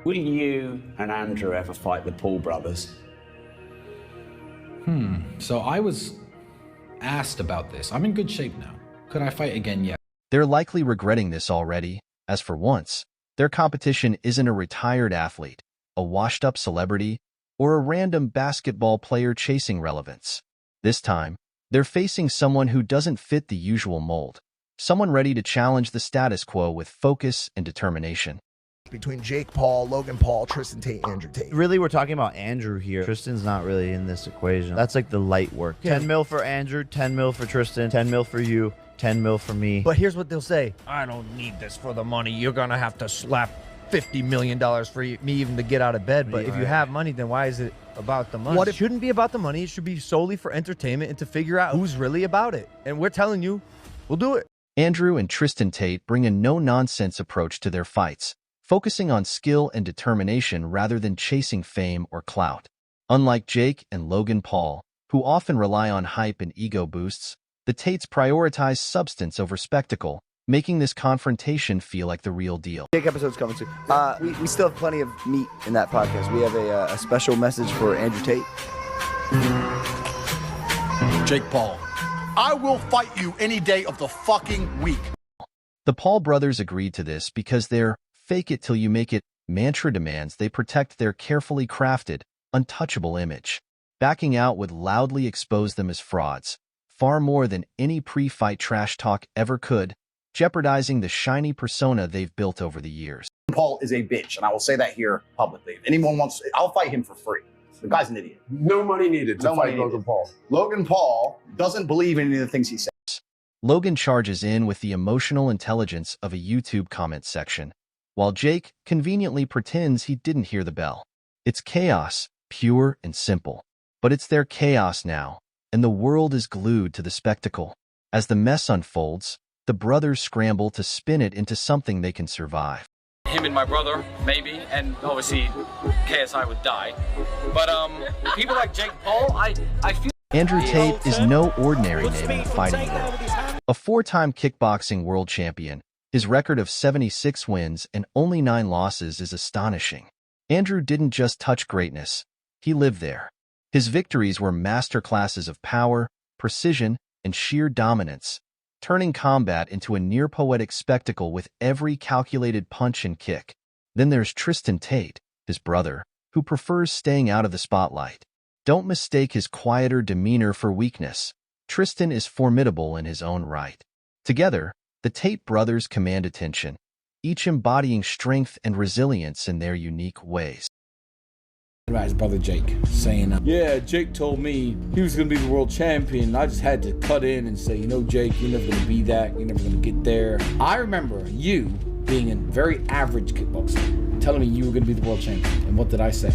Will you and Andrew ever fight the Paul brothers? So I was asked about this. I'm in good shape now. Could I fight again? Yeah. They're likely regretting this already, as for once, their competition isn't a retired athlete, a washed-up celebrity, or a random basketball player chasing relevance. This time, they're facing someone who doesn't fit the usual mold, someone ready to challenge the status quo with focus and determination. Between Jake Paul, Logan Paul, Tristan Tate, Andrew Tate. Really, we're talking about Andrew here. Tristan's not really in this equation. That's like the light work. 10 mil for Andrew, 10 mil for Tristan, 10 mil for you, 10 mil for me. But here's what they'll say. I don't need this for the money. You're going to have to slap $50 million for me even to get out of bed. But if you have money, then why is it about the money? It shouldn't be about the money. It should be solely for entertainment and to figure out who's really about it. And we're telling you, we'll do it. Andrew and Tristan Tate bring a no-nonsense approach to their fights, focusing on skill and determination rather than chasing fame or clout. Unlike Jake and Logan Paul, who often rely on hype and ego boosts, the Tates prioritize substance over spectacle, making this confrontation feel like the real deal. Jake episode's coming soon. We still have plenty of meat in that podcast. We have a special message for Andrew Tate. Jake Paul, I will fight you any day of the fucking week. The Paul brothers agreed to this because their fake it till you make it mantra demands they protect their carefully crafted, untouchable image. Backing out would loudly expose them as frauds, far more than any pre-fight trash talk ever could, jeopardizing the shiny persona they've built over the years. Paul is a bitch, and I will say that here publicly. If anyone wants, I'll fight him for free. The guy's an idiot. No money needed to fight Logan Paul. Logan Paul doesn't believe in any of the things he says. Logan charges in with the emotional intelligence of a YouTube comment section, while Jake conveniently pretends he didn't hear the bell. It's chaos, pure and simple. But it's their chaos now, and the world is glued to the spectacle. As the mess unfolds, the brothers scramble to spin it into something they can survive. Him and my brother, maybe, and obviously KSI would die. But people like Jake Paul, I feel... Andrew Tate is no ordinary name in the fighting world. A four-time kickboxing world champion, his record of 76 wins and only 9 losses is astonishing. Andrew didn't just touch greatness, he lived there. His victories were masterclasses of power, precision, and sheer dominance, turning combat into a near-poetic spectacle with every calculated punch and kick. Then there's Tristan Tate, his brother, who prefers staying out of the spotlight. Don't mistake his quieter demeanor for weakness. Tristan is formidable in his own right. Together, the Tate brothers command attention, each embodying strength and resilience in their unique ways. About his brother Jake, saying, yeah, Jake told me he was going to be the world champion. I just had to cut in and say, you know, Jake, you're never going to be that. You're never going to get there. I remember you being a very average kickboxer, telling me you were going to be the world champion. And what did I say?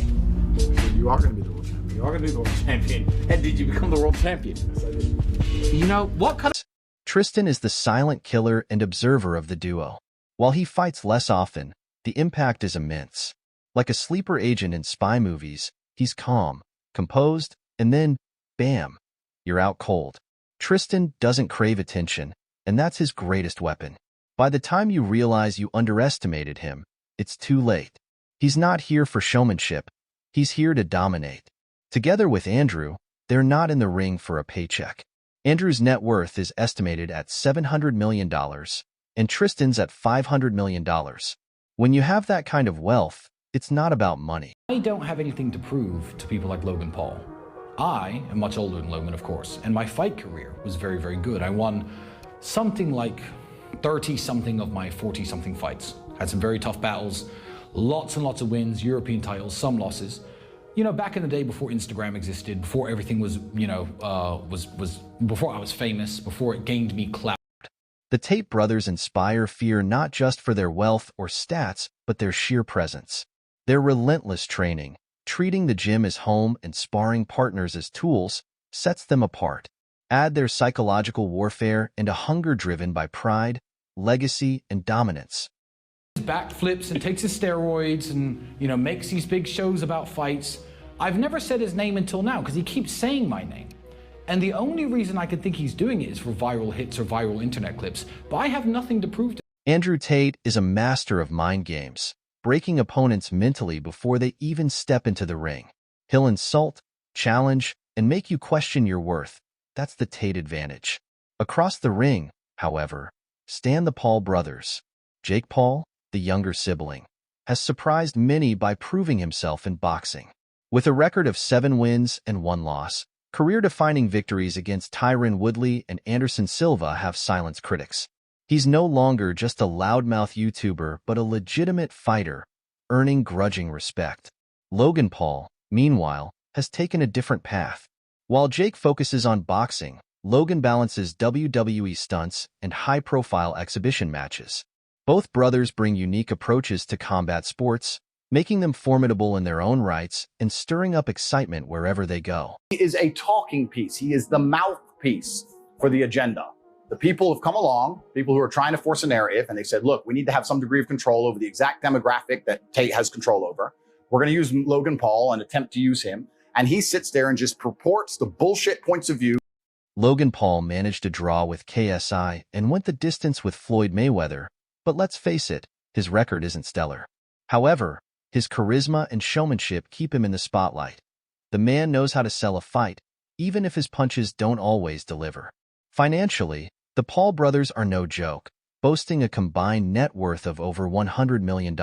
You are going to be the world champion. You are going to be the world champion. And did you become the world champion? Yes, I did. You know, what kind of... Tristan is the silent killer and observer of the duo. While he fights less often, the impact is immense. Like a sleeper agent in spy movies, he's calm, composed, and then, bam, you're out cold. Tristan doesn't crave attention, and that's his greatest weapon. By the time you realize you underestimated him, it's too late. He's not here for showmanship. He's here to dominate. Together with Andrew, they're not in the ring for a paycheck. Andrew's net worth is estimated at $700 million, and Tristan's at $500 million. When you have that kind of wealth, it's not about money. I don't have anything to prove to people like Logan Paul. I am much older than Logan, of course, and my fight career was very, very good. I won something like 30-something of my 40-something fights. Had some very tough battles, lots and lots of wins, European titles, some losses. You know, back in the day before Instagram existed, before everything was, before I was famous, before it gained me clout. The Tate brothers inspire fear not just for their wealth or stats, but their sheer presence. Their relentless training, treating the gym as home and sparring partners as tools, sets them apart. Add their psychological warfare and a hunger driven by pride, legacy, and dominance. Backflips and takes his steroids and, makes these big shows about fights. I've never said his name until now because he keeps saying my name. And the only reason I could think he's doing it is for viral hits or viral internet clips. But I have nothing to prove to him. Andrew Tate is a master of mind games, breaking opponents mentally before they even step into the ring. He'll insult, challenge, and make you question your worth. That's the Tate advantage. Across the ring, however, stand the Paul brothers. Jake Paul, the younger sibling, has surprised many by proving himself in boxing. With a record of 7 wins and 1 loss, career-defining victories against Tyron, Woodley, and Anderson Silva have silenced critics. He's no longer just a loudmouth YouTuber but a legitimate fighter, earning grudging respect. Logan Paul, meanwhile, has taken a different path. While Jake focuses on boxing, Logan balances WWE stunts and high-profile exhibition matches. Both brothers bring unique approaches to combat sports, making them formidable in their own rights and stirring up excitement wherever they go. He is a talking piece. He is the mouthpiece for the agenda. The people have come along, people who are trying to force a narrative, and they said, look, we need to have some degree of control over the exact demographic that Tate has control over. We're going to use Logan Paul and attempt to use him. And he sits there and just purports the bullshit points of view. Logan Paul managed to draw with KSI and went the distance with Floyd Mayweather, but let's face it, his record isn't stellar. However, his charisma and showmanship keep him in the spotlight. The man knows how to sell a fight, even if his punches don't always deliver. Financially, the Paul brothers are no joke, boasting a combined net worth of over $100 million.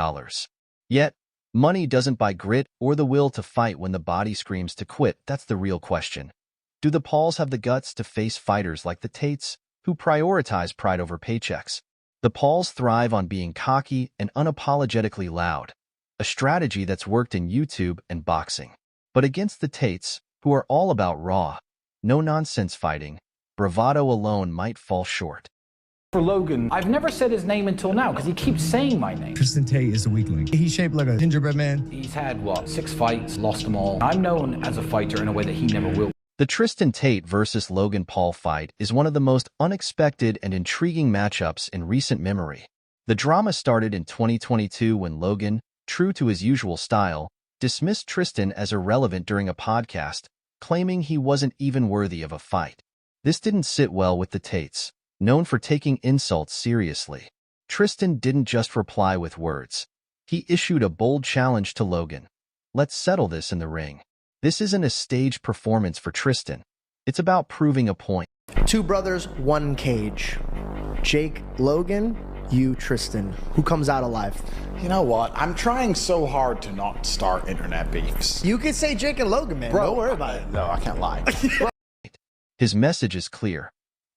Yet, money doesn't buy grit or the will to fight when the body screams to quit. That's the real question. Do the Pauls have the guts to face fighters like the Tates, who prioritize pride over paychecks? The Pauls thrive on being cocky and unapologetically loud, a strategy that's worked in YouTube and boxing. But against the Tates, who are all about raw, no-nonsense fighting, bravado alone might fall short. For Logan, I've never said his name until now because he keeps saying my name. Tristan Tate is a weakling. He's shaped like a gingerbread man. He's had, 6 fights, lost them all. I'm known as a fighter in a way that he never will. The Tristan Tate versus Logan Paul fight is one of the most unexpected and intriguing matchups in recent memory. The drama started in 2022 when Logan, true to his usual style, dismissed Tristan as irrelevant during a podcast, claiming he wasn't even worthy of a fight. This didn't sit well with the Tates, known for taking insults seriously. Tristan didn't just reply with words. He issued a bold challenge to Logan. Let's settle this in the ring. This isn't a staged performance for Tristan. It's about proving a point. 2 brothers, 1 cage. Jake, Logan, you, Tristan. Who comes out alive? You know what? I'm trying so hard to not start internet beefs. You could say Jake and Logan, man. Bro, don't worry about it. No, I can't lie. His message is clear.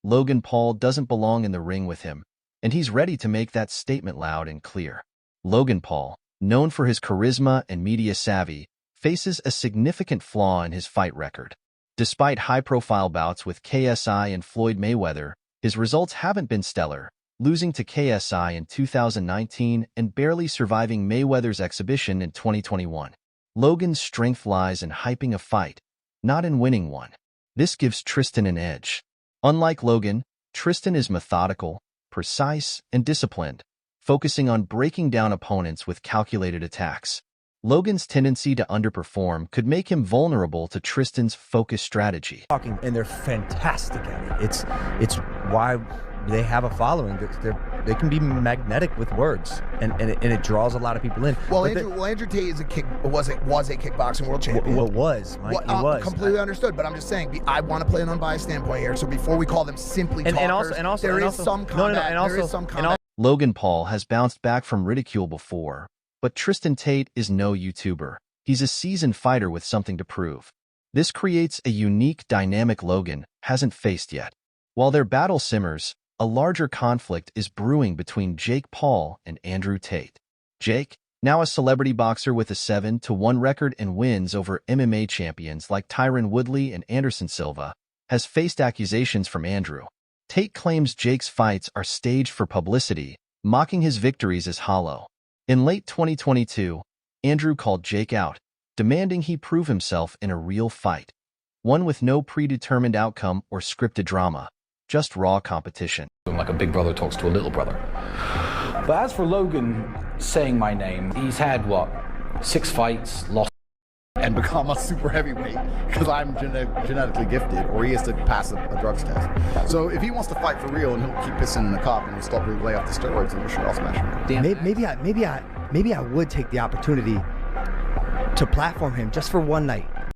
Logan Paul doesn't belong in the ring with him, and he's ready to make that statement loud and clear. Logan Paul, known for his charisma and media savvy, faces a significant flaw in his fight record. Despite high-profile bouts with KSI and Floyd Mayweather, his results haven't been stellar, losing to KSI in 2019 and barely surviving Mayweather's exhibition in 2021. Logan's strength lies in hyping a fight, not in winning one. This gives Tristan an edge. Unlike Logan, Tristan is methodical, precise, and disciplined, focusing on breaking down opponents with calculated attacks. Logan's tendency to underperform could make him vulnerable to Tristan's focused strategy. And they're fantastic at it. It's why they have a following. They can be magnetic with words, and it draws a lot of people in. Well, Andrew Tate is was a kickboxing world champion. Well, was, Mike, he was. Completely understood, but I'm just saying, I want to play an unbiased standpoint here. So before we call them simply talkers, there is some combat. Logan Paul has bounced back from ridicule before, but Tristan Tate is no YouTuber. He's a seasoned fighter with something to prove. This creates a unique dynamic Logan hasn't faced yet. While their battle simmers, a larger conflict is brewing between Jake Paul and Andrew Tate. Jake, now a celebrity boxer with a 7-1 record and wins over MMA champions like Tyron, Woodley, and Anderson Silva, has faced accusations from Andrew. Tate claims Jake's fights are staged for publicity, mocking his victories as hollow. In late 2022, Andrew called Jake out, demanding he prove himself in a real fight, one with no predetermined outcome or scripted drama, just raw competition. Like a big brother talks to a little brother. But as for Logan saying my name, he's had, 6 fights, lost. And become a super heavyweight because I'm genetically gifted, or he has to pass a drugs test. So if he wants to fight for real and he'll keep pissing in the cup and he'll stop lay off the steroids, then we should all smash him. Damn. Maybe maybe I would take the opportunity to platform him just for one night.